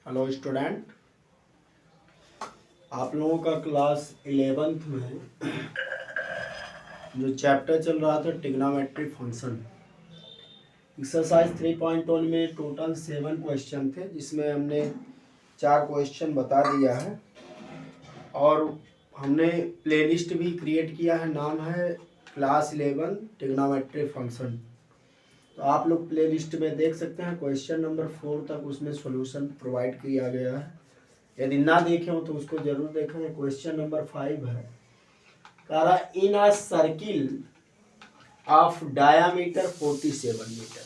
Hello student, आप लोगों का क्लास 11th में जो चैप्टर चल रहा था ट्रिग्नोमेट्री फंक्शन, एक्सरसाइज 3.1 में टोटल 7 क्वेश्चन थे, जिसमें हमने 4 क्वेश्चन बता दिया है और हमने प्लेलिस्ट भी क्रिएट किया है। नाम है क्लास 11 ट्रिग्नोमेट्री फंक्शन। तो आप लोग प्लेलिस्ट में देख सकते हैं, क्वेश्चन नंबर 4 तक उसमें सॉल्यूशन प्रोवाइड किया गया है। यदि ना देखे हो तो उसको जरूर देखें। क्वेश्चन नंबर 5 है, कह रहा in a circle of diameter 47 metre.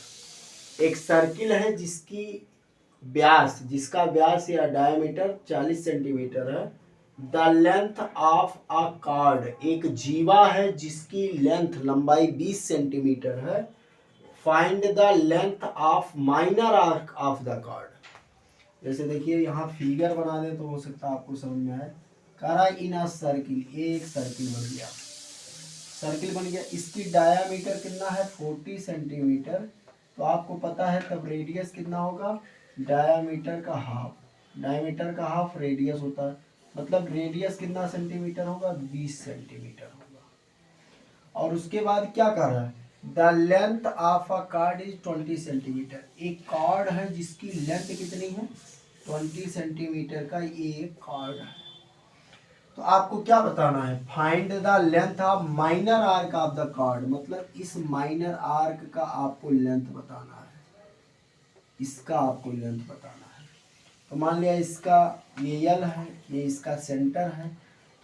एक सर्किल है जिसका व्यास या डायामीटर 40 सेंटीमीटर है। The length of a chord, एक जीवा है जिसकी लेंथ लंबाई 20 सेंटीमीटर है। Find the length of minor arc of the chord. जैसे देखिए यहाँ फिगर बना दे तो हो सकता है आपको समझ में आए। करा इन अ सर्किल, एक सर्किल बन गया, इसकी डायामीटर कितना है 40 सेंटीमीटर। तो आपको पता है तब रेडियस कितना होगा, डायामीटर का हाफ रेडियस होता है। मतलब रेडियस कितना सेंटीमीटर होगा, 20 सेंटीमीटर होगा। और उसके बाद क्या कर रहा है, the length of a card is 20 centimetre. एक कार्ड है जिसकी लेंथ कितनी है, 20 सेंटीमीटर का एक कार्ड है। तो आपको क्या बताना है, find the length of minor arc of the card. मतलब इस माइनर आर्क का आपको लेंथ बताना है, इसका आपको लेंथ बताना है। तो मान लिया इसका ये यल है, ये इसका सेंटर है।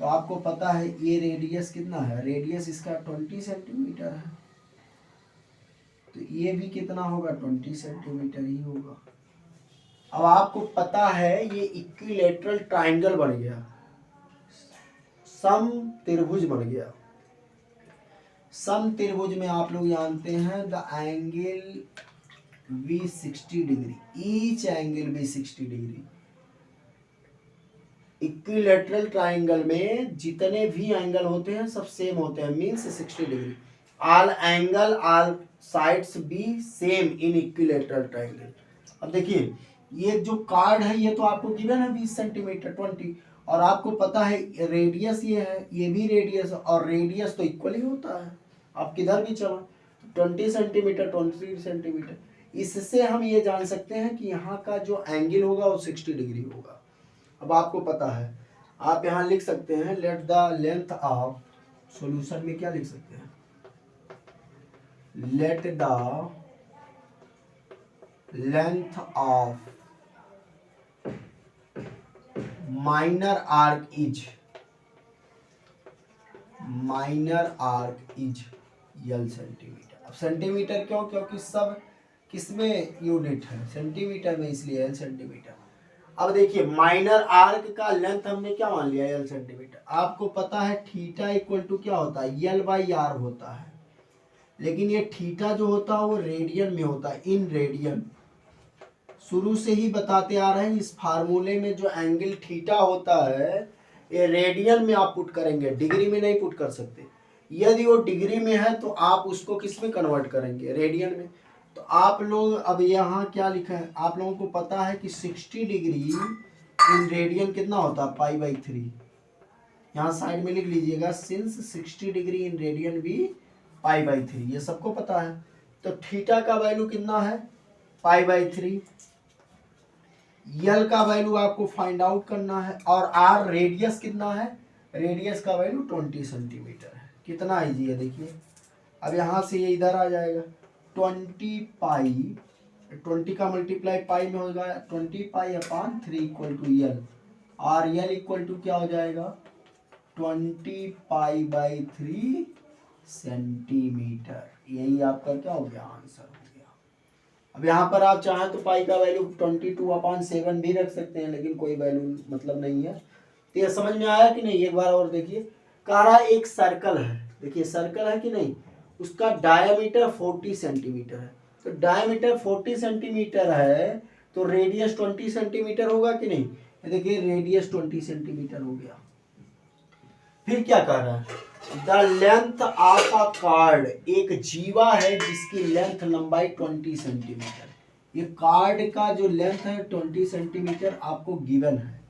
तो आपको पता है ये रेडियस कितना है, रेडियस इसका 20 सेंटीमीटर है। तो ये भी कितना होगा, 20 सेंटीमीटर ही होगा। अब आपको पता है ये इक्विलैटरल ट्रायंगल बन गया, सम त्रिभुज बन गया। सम त्रिभुज में आप लोग जानते हैं the angle be 60 degree, each angle be 60 degree. Equilateral triangle में जितने भी एंगल होते हैं सब सेम होते हैं, means 60 degree. All angle all sides B same in equilateral triangle. अब देखिए ये जो कार्ड है ये तो आपको गिवन है 20 सेंटीमीटर 20, और आपको पता है रेडियस ये है, ये भी रेडियस, और रेडियस तो इक्वल ही होता है। आप किधर भी चलो 20 सेंटीमीटर 20 सेंटीमीटर। इससे हम ये जान सकते हैं कि यहाँ का जो एंगल होगा वो 60 डिग्री होगा। अब आपको पता है, आप यहाँ लिख सकते हैं let the length of, solution में क्या लिख सकते हैं, let the length of minor arc is L centimetre. अब सेंटीमीटर क्यों, क्योंकि सब किसमें यूनिट है, सेंटीमीटर में, इसलिए एल सेंटीमीटर। अब देखिए माइनर आर्क का लेंथ हमने क्या मान लिया, एल सेंटीमीटर। आपको पता है थीटा इक्वल टू क्या होता है, यल बाई आर होता है। लेकिन ये थीटा जो होता है वो रेडियन में होता है, इन रेडियन। शुरू से ही बताते आ रहे हैं इस फार्मूले में जो एंगल थीटा होता है ये रेडियन में आप पुट करेंगे, डिग्री में नहीं पुट कर सकते। यदि वो डिग्री में है तो आप उसको किस में कन्वर्ट करेंगे, रेडियन में। तो आप लोग अब यहाँ क्या लिखा है, आप लोगों को पता है कि 60 डिग्री इन रेडियन कितना होता है, π/3। यहाँ साइड में लिख लीजिएगा, सिंस 60 डिग्री इन रेडियन भी π/3, ये सबको पता है। तो थीटा का वैल्यू कितना है, π/3। यल का वैल्यू आपको फाइंड आउट करना है, और आर रेडियस कितना है, रेडियस का वैल्यू 20 सेंटीमीटर है। कितना इजी है देखिए। अब यहाँ से ये इधर आ जाएगा, 20 पाई, 20 का मल्टीप्लाई पाई में होगा 20 पाई अपॉन 3 इक्वल टू यल, और यल इक्वल टू क्या हो जाएगा, 20 π/3 सेंटीमीटर। यही आपका क्या हो गया, आंसर हो गया। अब यहाँ पर आप चाहें तो पाई का वैल्यू 22/7 भी रख सकते हैं, लेकिन कोई वैल्यू मतलब नहीं है। तो ये समझ में आया कि नहीं, एक बार और देखिए। कारा एक सर्कल है, देखिए सर्कल है कि नहीं, उसका डायमीटर 40 सेंटीमीटर है। तो डायमीटर 40 सेंटीमीटर है तो रेडियस 20 सेंटीमीटर होगा कि नहीं। देखिए रेडियस 20 सेंटीमीटर हो गया। फिर क्या कर रहा है, the length of a chord, एक जीवा है जिसकी लेंथ लंबाई 20 सेंटीमीटर। ये कार्ड का जो लेंथ है 20 सेंटीमीटर आपको गिवन है,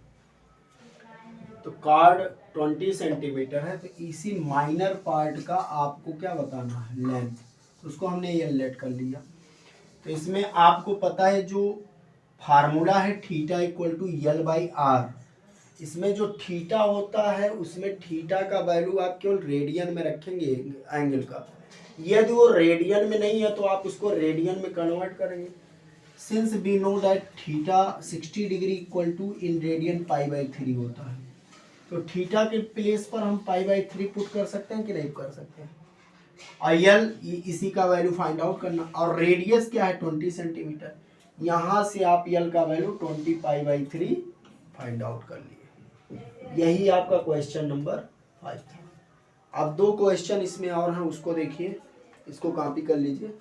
तो कार्ड 20 सेंटीमीटर है, तो इसी माइनर पार्ट का आपको क्या बताना है, लेंथ, तो उसको हमने ये लेट कर लिया। तो इसमें आपको पता है जो फार्मूला है theta equal to L by R, इसमें जो थीटा होता है उसमें थीटा का वैल्यू आप केवल रेडियन में रखेंगे एंगल का, यदि वो रेडियन में नहीं है तो आप उसको रेडियन में कन्वर्ट करेंगे। Since we know that theta 60 degree equal to in radian पाई/3 होता है, तो थीटा के प्लेस पर हम पाई/3 पुट कर सकते हैं कि नहीं कर सकते हैं। और यल इसी का वैल्यू फाइंड आउट करना, और रेडियस क्या है 20 सेंटीमीटर, यहाँ से आप यल का वैल्यू 20 पाई/3 फाइंड आउट कर लिए। यही आपका क्वेश्चन नंबर 5 था। अब 2 क्वेश्चन इसमें और हैं, उसको देखिए, इसको कॉपी कर लीजिए।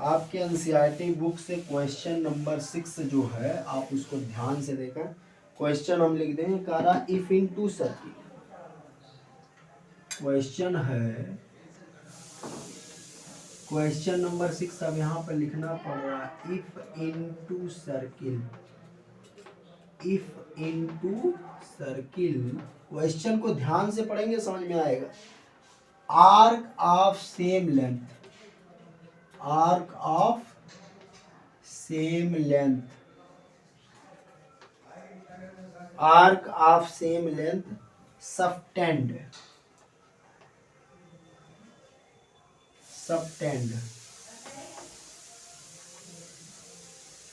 आपके एनसीईआरटी बुक से क्वेश्चन नंबर 6 जो है आप उसको ध्यान से देखा। क्वेश्चन हम लिख देंगे, कह रहा if in two circle, question है क्वेश्चन नंबर 6, अब यहाँ पर लिखना पड़ रहा है if in two circle, if in two circle. Question को ध्यान से पढ़ेंगे समझ में आएगा। Arc of same length, arc of same length, arc of same length subtend, subtend,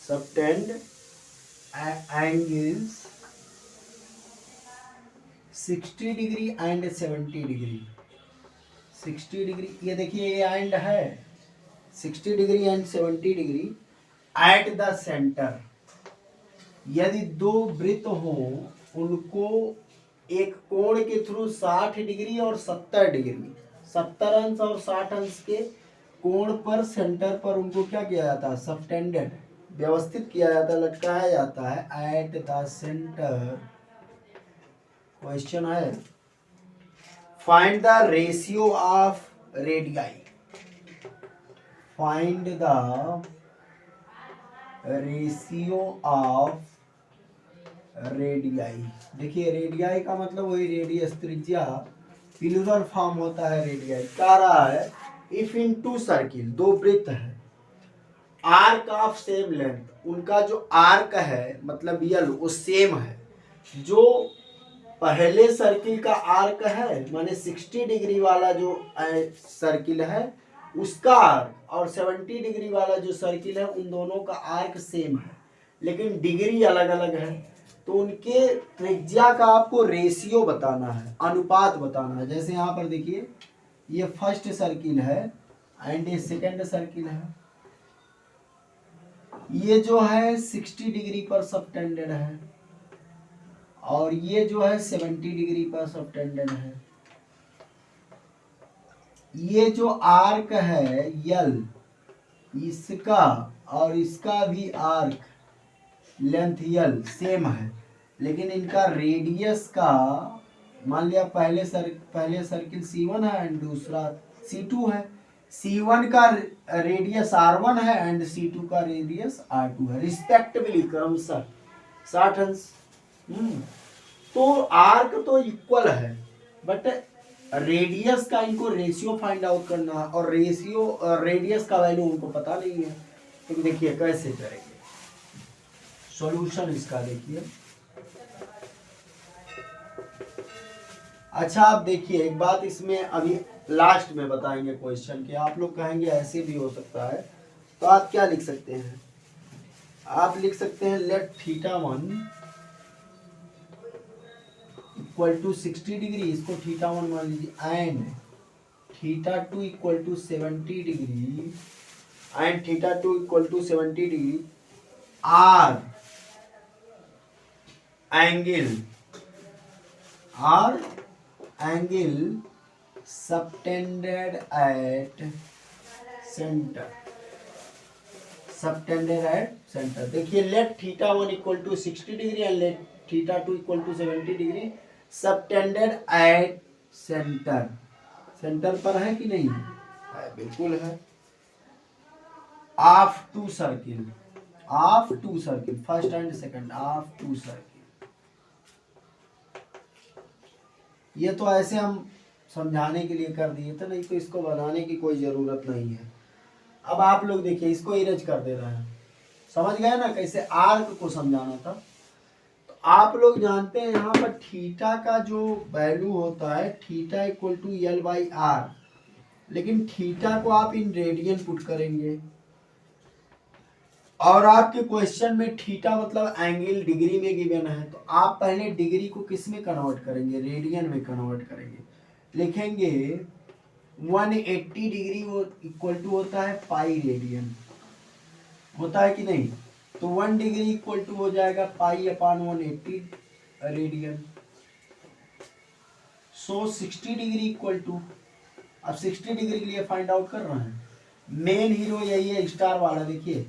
subtend angles 60 degree and 70 degree, 60 degree, ये देखिए ये एंड है 60 degree and 70 degree at the centre. यदि 2 वृत्त हों उनको एक कोण के थ्रू 60 डिग्री और 70 डिग्री, 70 अंश और 60 अंश के कोण पर सेंटर पर उनको क्या किया जाता है, सबटेंडेड, व्यवस्थित किया जाता है, लटकाया जाता है एट द सेंटर। क्वेश्चन है find the ratio of radii, find the ratio of radii. देखिए रेडियाई का मतलब वही रेडियस, त्रिज्या, पिलुलर फॉर्म होता है रेडियाई। कह रहा है इफ इन टू सर्किल, 2 वृत्त है, आर्क ऑफ सेम लेंथ, उनका जो आर्क है मतलब यल वो सेम है, जो पहले सर्किल का आर्क है माने 60 डिग्री वाला जो सर्किल है उसका आर्क और 70 डिग्री वाला जो सर्किल है उन दोनों का आर्क सेम है, लेकिन डिग्री अलग अलग है। तो उनके त्रिज्या का आपको रेशियो बताना है, अनुपात बताना है। जैसे यहाँ पर देखिए ये फर्स्ट सर्किल है एंड ये सेकंड सर्किल है, ये जो है 60 डिग्री पर सबटेंडेड है और ये जो है 70 डिग्री पर सबटेंडेड है। ये जो आर्क है यल, इसका और इसका भी आर्क लेंथ यल सेम है, लेकिन इनका रेडियस का, मान लिया पहले सर्किल C1 है एंड दूसरा C2 है, C1 का रेडियस R1 है एंड C2 का रेडियस R2 है, रिस्पेक्टिवली क्रमशः 60 अंश। तो आर्क तो इक्वल है बट रेडियस का इनको रेशियो फाइंड आउट करना है और रेशियो रेडियस का वैल्यू उनको पता नहीं है। तो देखिए कैसे करेंगे सॉल्यूशन इसका, देखिए। अच्छा आप देखिए एक बात इसमें अभी लास्ट में बताएंगे क्वेश्चन के, आप लोग कहेंगे ऐसे भी हो सकता है, तो आप क्या लिख सकते हैं, आप लिख सकते हैं लेट θ1 इक्वल टू 60 डिग्री, इसको θ1 मान लीजिए, and θ2 equal to 70 degree and θ2 equal to 70 degree are angle subtended at centre, subtended at centre. देखिए let theta 1 equal to 60 degree and let theta 2 equal to 70 degree, subtended at centre. Centre पर है कि नहीं है? बिल्कुल है। Of two circle, of two circle, first and second, of two circle. ये तो ऐसे हम समझाने के लिए कर दिए थे, नहीं तो इसको बनाने की कोई जरूरत नहीं है। अब आप लोग देखिए, इसको इरेज कर दे रहे हैं। समझ गए ना कैसे आर्क को समझाना था? तो आप लोग जानते हैं यहाँ पर थीटा का जो वैल्यू होता है, theta equal to L by R, लेकिन थीटा को आप इन रेडियन पुट करेंगे और आपके क्वेश्चन में थीटा मतलब एंगल डिग्री में गिवन है, तो आप पहले डिग्री को किस में कन्वर्ट करेंगे? रेडियन में कन्वर्ट करेंगे। लिखेंगे 180 डिग्री इक्वल टू होता है पाई रेडियन, होता है कि नहीं? तो 1 डिग्री इक्वल टू हो जाएगा pi upon 180 radian. So 60 degree equal to, अब 60 डिग्री के लिए फाइंड आउट कर रहे हैं। मेन हीरो यही है, स्टार वाला। देखिए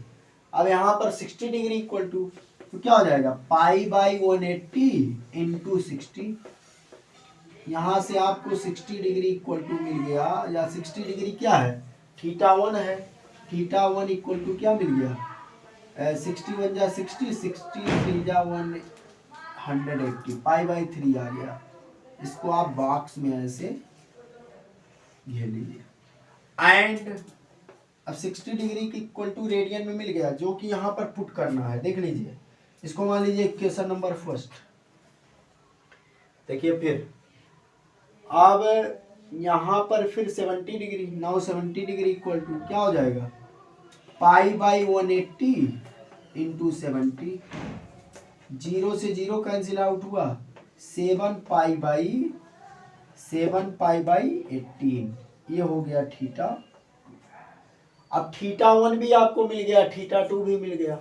अब यहाँ पर 60 डिग्री इक्वल टू, तो क्या हो जाएगा? Pi by 180 into 60। यहाँ से आपको 60 डिग्री इक्वल टू मिल गया, या 60 डिग्री क्या है? थीटा 1 है। थीटा 1 इक्वल टू क्या मिल गया? 60 1 जा 60, 60 3 जा 180, पाई बाई 3 आ गया। इसको आप बॉक्स में ऐसे घेर लीजिए। एंड अब 60 डिग्री की इक्वल टू रेडियन में मिल गया, जो कि यहाँ पर पुट करना है। देख लीजिए, इसको मान लीजिए इक्वेशन नंबर फर्स्ट। देखिए फिर अब यहाँ पर फिर 70 degree, now 70 degree equal to क्या हो जाएगा? Pi by 180 into 70। 0 से 0 कैंसिल आउट हुआ, 7 पाई बाई 18, ये हो गया थीटा। अब थीटा 1 भी आपको मिल गया, थीटा 2 भी मिल गया।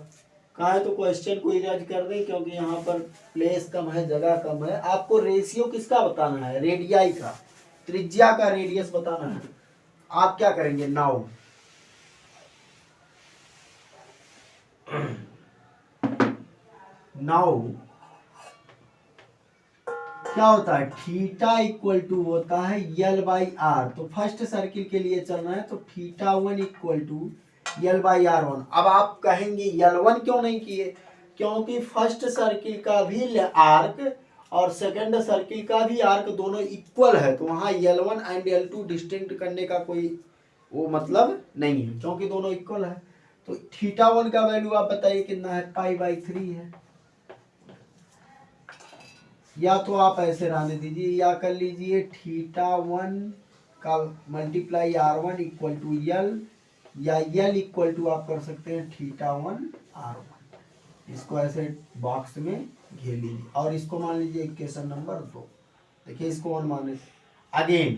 कहाँ है? तो क्वेश्चन को इरेज कर दें, क्योंकि यहाँ पर प्लेस कम है, जगह कम है। आपको रेशियो किसका बताना है? रेडियाई का, त्रिज्या का रेडियस बताना है। आप क्या करेंगे? नाउ क्या होता है? थीटा इक्वल टू होता है यल बाई आर। तो फर्स्ट सर्किल के लिए चलना है, तो theta 1 equal to L by R 1। अब आप कहेंगे यल 1 क्यों नहीं किए? क्योंकि फर्स्ट सर्किल का भी आर्क और सेकंड सर्किल का भी आर्क दोनों इक्वल है, तो वहां यल 1 एंड यल 2 डिस्टिंक्ट करने का कोई वो मतलब नहीं है, क्योंकि दोनों इक्वल है। तो थीटा 1 का वैल्यू आप बताइए कितना है? पाई बाई 3 है। या तो आप ऐसे रहने दीजिए, या कर लीजिए थीटा 1 का मल्टीप्लाई R1 इक्वल टू यल, या यल इक्वल टू आप कर सकते हैं थीटा 1 R1। इसको ऐसे बॉक्स में घेर लीजिए और इसको मान लीजिए इक्वेशन नंबर 2। देखिए इसको 1 मान लीजिए।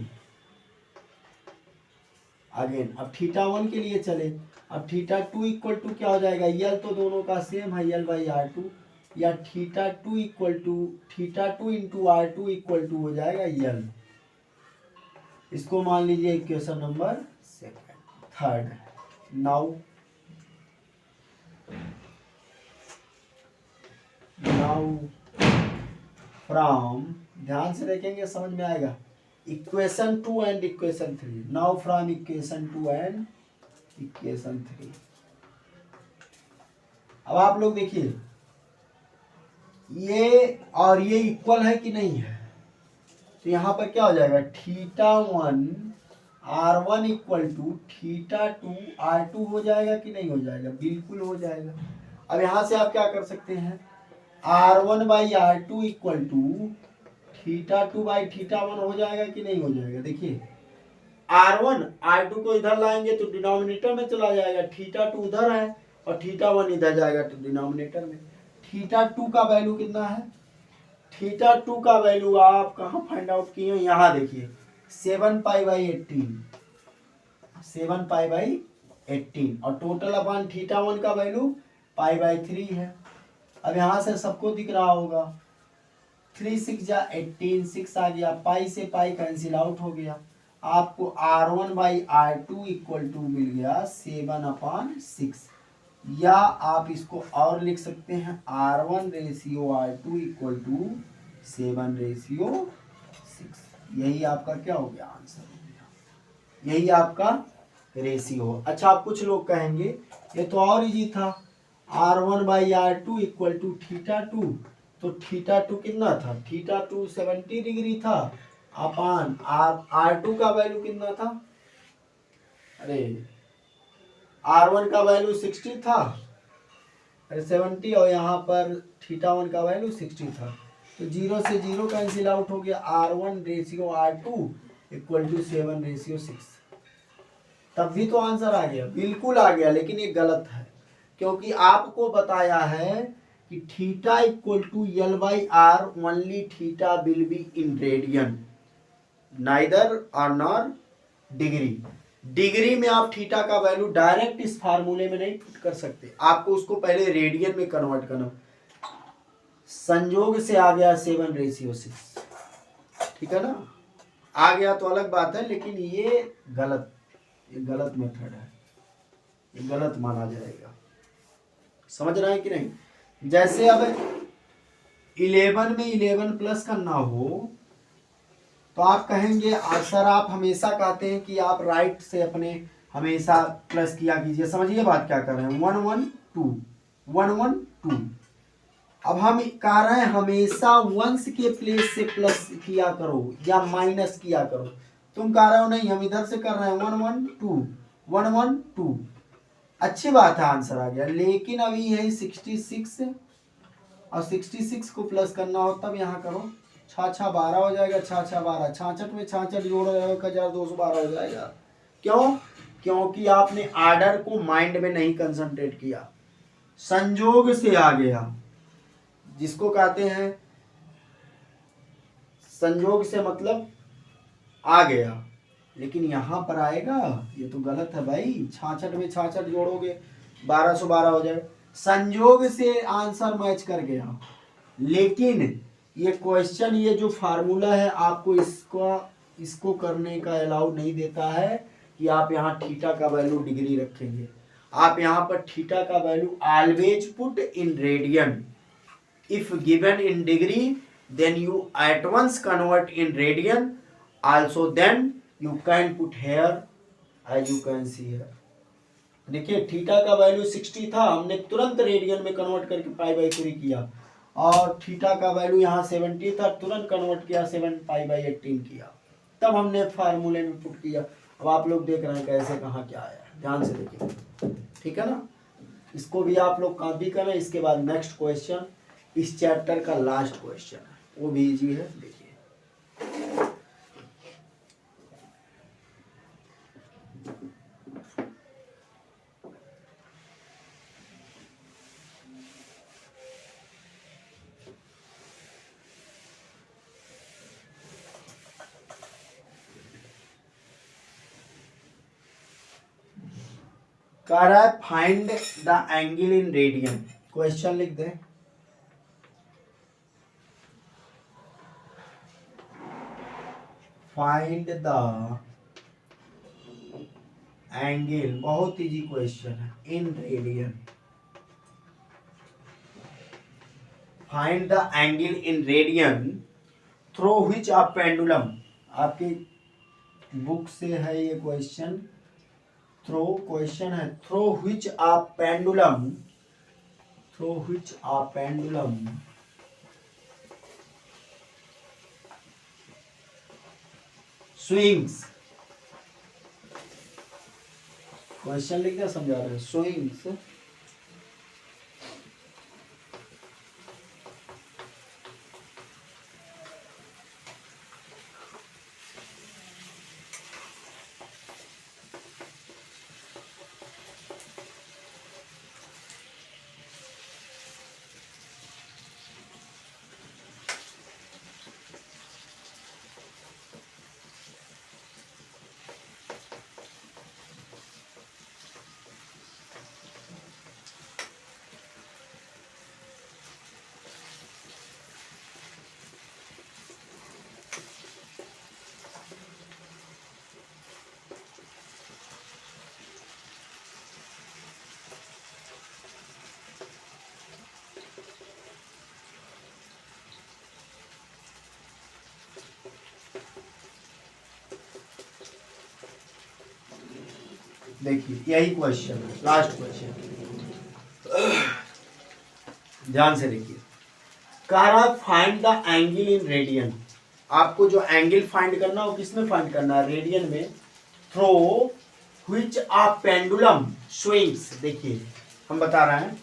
अगेन अब थीटा 1 के लिए चले। अब थीटा 2 इक्वल टू क्या हो जाएगा? यल तो दोनों का सेम है, यल बाई R2, या theta 2 equal to theta 2 into R2 equal to हो जाएगा यल। इसको मान लीजिए equation number third. Now from, ध्यान से देखेंगे समझ में आएगा, equation 2 and equation 3। Now from equation 2 and equation 3। अब आप लोग देखिए, ये और ये इक्वल है कि नहीं है? तो यहाँ पर क्या हो जाएगा? Theta 1 R1 equal to theta 2 R2 हो जाएगा कि नहीं हो जाएगा? बिल्कुल हो जाएगा। अब यहाँ से आप क्या कर सकते हैं? R1 by R2 equal to theta 2 by theta 1 हो जाएगा कि नहीं हो जाएगा? देखिए R1 R2 को इधर लाएंगे तो डिनोमिनेटर में चला जाएगा, थीटा 2 उधर है और थीटा 1 इधर जाएगा तो डिनोमिनेटर में। थीटा 2 का वैल्यू कितना है? थीटा 2 का वैल्यू आप कहाँ फाइंड आउट किए? यहाँ देखिए 7 पाई बाई 18, 7 पाई बाई 18, और टोटल अपॉन थीटा 1 का वैल्यू पाई बाई 3 है। अब यहाँ से सबको दिख रहा होगा, 3 6 जा 18, 6 आ गया, पाई से पाई कैंसिल आउट हो गया। आपको R1 by R2 equal to मिल गया 7 अपॉन 6। या आप इसको और लिख सकते हैं R1 ratio R2 equal to 7:6। यही आपका क्या हो गया, आंसर हो गया, यही आपका रेशियो। अच्छा, आप कुछ लोग कहेंगे ये तो और इजी था, R1/R2 इक्वल टू θ2, तो θ2 कितना था, θ2 70 डिग्री था, अपान R2 का वैल्यू कितना था, अरे R1 का वैल्यू 60 था, अरे 70, और यहाँ पर θ1 का वैल्यू 60 था, तो 0 से 0 कैंसिल आउट हो गया, R1 ratio R2 equal to 7:6। तब भी तो आंसर आ गया, बिल्कुल आ गया, लेकिन ये गलत है, क्योंकि आपको बताया है कि theta equal to L/R, only theta will be in radian, neither और नॉर डिग्री। डिग्री में आप थीटा का वैल्यू डायरेक्ट इस फार्मूले में नहीं पुट कर सकते, आपको उसको पहले रेडियन में कन्वर्ट करना। संयोग से आ गया 7:6, ठीक है ना, आ गया तो अलग बात है, लेकिन ये गलत मेथड है, ये गलत माना जाएगा, समझ रहे हैं कि नहीं। जैसे अब 11 में 11 प्लस करना हो तो आप कहेंगे सर आप हमेशा कहते हैं कि आप राइट से अपने हमेशा प्लस किया कीजिए, समझिए बात क्या कर रहे हैं, 1 1 2 1 1 2। अब हम कह रहे हैं हमेशा वंस के प्लेस से प्लस किया करो या माइनस किया करो, तुम कह रहे हो नहीं हम इधर से कर रहे हैं 1 1 2 1 1 2, अच्छी बात है, आंसर आ गया, लेकिन अभी यही 66 और 66 को प्लस करना हो तब यहाँ करो, 6 6 12 हो जाएगा, 6 6 12, 66 में 66 जोड़ो 1212 हो जाएगा। क्यों, क्योंकि आपने आर्डर को माइंड में नहीं कंसंट्रेट किया, संजोग से आ गया, जिसको कहते हैं संजोग से मतलब आ गया, लेकिन यहां पर आएगा, ये तो गलत है भाई, 66 में 66 जोड़ोगे 1212 हो जाएगा, संजोग से आंसर मैच कर गया, लेकिन ये क्वेश्चन, ये जो फार्मूला है आपको इसको करने का अलाउ नहीं देता है कि आप यहाँ थीटा का वैल्यू डिग्री रखेंगे, आप यहाँ पर थीटा का value always put in radian, if given in degree then you at once convert in radian, also then you can put here as you can see here। देखिए theta का value 60 था, हमने तुरंत रेडियन में convert करके π/3 किया, और theta का वैल्यू यहाँ 70 था, तुरंत कन्वर्ट किया 7π/18 किया, तब हमने फार्मूले में पुट किया। अब आप लोग देख रहे हैं कैसे कहाँ क्या आया, ध्यान से देखिए, ठीक है ना, इसको भी आप लोग कॉपी करें। इसके बाद नेक्स्ट क्वेश्चन, इस चैप्टर का लास्ट क्वेश्चन है, वो भी इजी है, देखिए। कह रहा है find the angle in radian, question लिख दें, फाइंड द एंगल, बहुत इजी क्वेश्चन है, in radian, find the angle in radian through which a pendulum, आपकी बुक से है ये क्वेश्चन, क्वेश्चन है through which a pendulum swings, question लिख दिया, समझा रहे हैं, स्विंग्स देखिए यही क्वेश्चन है, लास्ट क्वेश्चन, ध्यान से देखिए। कह रहा है find the angle in radian. आपको जो एंगल फाइंड करना हो किसमें फाइंड करना है, रेडियन में। Through which a pendulum swings. देखिए हम बता रहे हैं,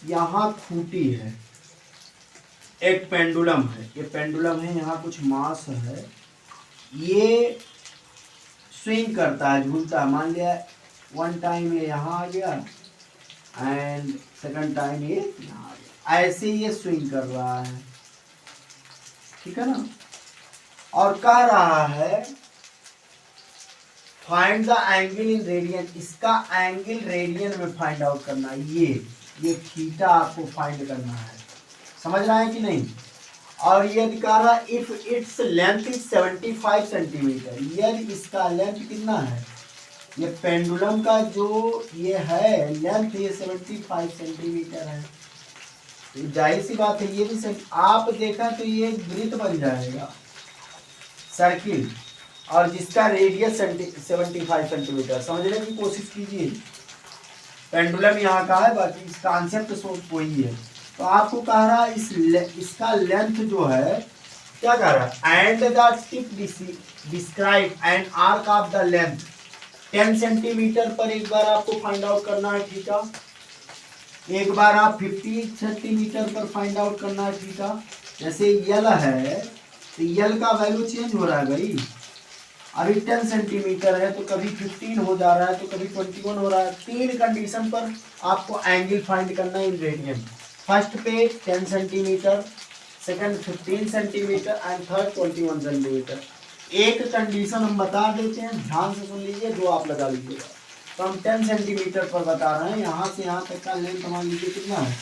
यहां खूंटी है, एक पेंडुलम है, ये पेंडुलम है, यहाँ कुछ मास है, ये स्विंग करता है, झूलता है। मान लिया वन टाइम ये यहाँ आ गया एंड सेकंड टाइम ये यहाँ आ गया, ऐसे ये स्विंग कर रहा है, ठीक है ना। और कह रहा है find the angle in radian, इसका एंगल रेडियन में फाइंड आउट करना है। ये थीटा आपको फाइंड करना है, समझ रहा है कि नहीं। और ये दिखा रहा है if its length is 75 centimetre, यदि इसका लेंथ कितना है, ये पेंडुलम का जो ये है लेंथ, ये 75 सेंटीमीटर है। तो जाहिर सी बात है ये भी आप देखा तो ये वृत्त बन जाएगा, सर्किल, और जिसका रेडियस 75 सेंटीमीटर। समझने की कोशिश कीजिए, पेंडुलम यहाँ का है, बाकी इसका कॉन्सेप्ट सोच वही है। तो आपको कह रहा है इसका लेंथ जो है, क्या कह रहा है, and the tip describe and arc of the length 10 centimetre पर एक बार आपको फाइंड आउट करना है थीटा, एक बार आप 50 सेंटीमीटर पर फाइंड आउट करना है थीटा। जैसे यल है तो यल का वैल्यू चेंज हो रहा है भाई, अभी 10 सेंटीमीटर है तो कभी 15 हो जा रहा है तो कभी 21 हो रहा है। 3 कंडीशन पर आपको एंगल फाइंड करना है इन रेडियन। फर्स्ट पे 10 centimetre, second 15 centimetre and third 21 centimetre. एक कंडीशन हम बता देते हैं, ध्यान से सुन लीजिए, जो आप लगा लीजिएगा। तो हम 10 सेंटीमीटर पर बता रहे हैं, यहाँ से यहाँ तक का लेंथ मान लीजिए कितना है,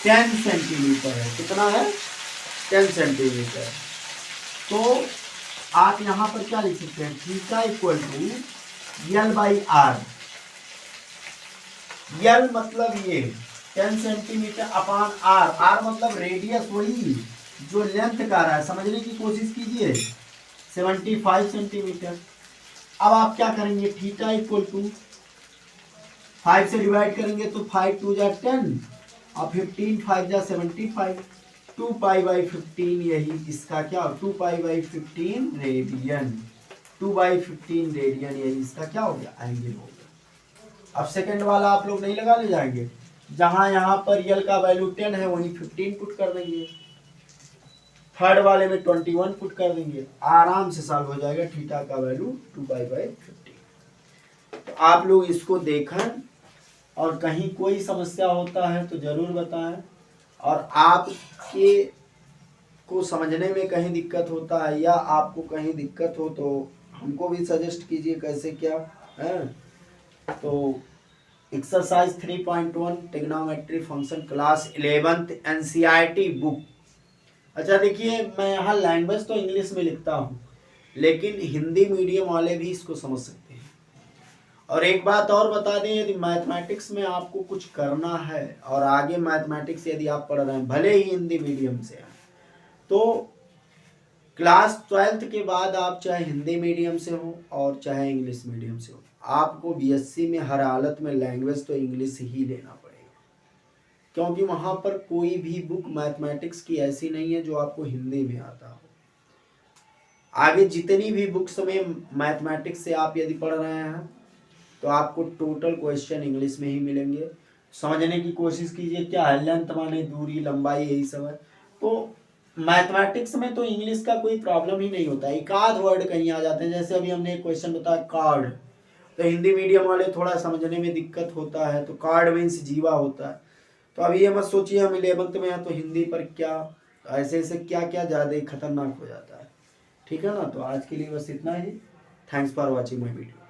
10 सेंटीमीटर है। कितना है, 10 सेंटीमीटर। तो आप यहाँ पर क्या लिख सकते हैं, theta equal to L by r. L मतलब ये 10 सेंटीमीटर अपान आर, आर मतलब रेडियस, वही जो लेंथ का रहा है। समझने की कोशिश कीजिए, 75 सेंटीमीटर। अब आप क्या करेंगे, थीटा इक्वल टू 5 से डिवाइड करेंगे तो 5 2 जा 10 और 15 5 जा 75, 2 पाई बाई 15, यही इसका क्या, 2 pi by 15 radian, 2 by 15 radian, यही इसका क्या हो गया, एंगल हो गया। अब सेकंड वाला आप लोग नहीं लगा ले जाएंगे, जहां यहाँ पर यल का वैल्यू 10 है वहीं 15 पुट कर देंगे, थर्ड वाले में 21 पुट कर देंगे, आराम से सॉल्व हो जाएगा। थीटा का वैल्यू 2 पाई बाई 15। तो आप लोग इसको देखें, और कहीं कोई समस्या होता है तो जरूर बताएं, और आपके को समझने में कहीं दिक्कत होता है या आपको कहीं दिक्कत हो तो हमको भी सजेस्ट कीजिए कैसे क्या है। तो exercise 3.1 trigonometry function class 11th NCERT book. अच्छा देखिए, मैं यहाँ लैंग्वेज तो इंग्लिश में लिखता हूँ, लेकिन हिंदी मीडियम वाले भी इसको समझ सकते हैं। और एक बात और बता दें, यदि मैथमेटिक्स में आपको कुछ करना है और आगे मैथमेटिक्स यदि आप पढ़ रहे हैं, भले ही हिंदी मीडियम से हैं, तो क्लास 12th के बाद आप चाहे हिंदी मीडियम से हो और चाहे इंग्लिश मीडियम से हो, आपको बीएससी में हर हालत में लैंग्वेज तो इंग्लिश ही लेना पड़ेगा, क्योंकि वहाँ पर कोई भी बुक मैथमेटिक्स की ऐसी नहीं है जो आपको हिंदी में आता हो। आगे जितनी भी बुक्स में मैथमेटिक्स से आप यदि पढ़ रहे हैं तो आपको टोटल क्वेश्चन इंग्लिश में ही मिलेंगे। समझने की कोशिश कीजिए, क्या है, लेंथ माने दूरी, लंबाई, यही सब है। तो मैथमेटिक्स में तो इंग्लिश का कोई प्रॉब्लम ही नहीं होता है, एक आध वर्ड कहीं आ जाते हैं। जैसे अभी हमने एक क्वेश्चन बताया कार्ड, तो हिंदी मीडियम वाले थोड़ा समझने में दिक्कत होता है, तो कार्ड मीन्स जीवा होता है। तो अभी ये मत सोचिए हम 11th में हैं तो हिंदी पर क्या, ऐसे ऐसे क्या क्या ज़्यादा खतरनाक हो जाता है, ठीक है ना। तो आज के लिए बस इतना ही। Thanks for watching my video.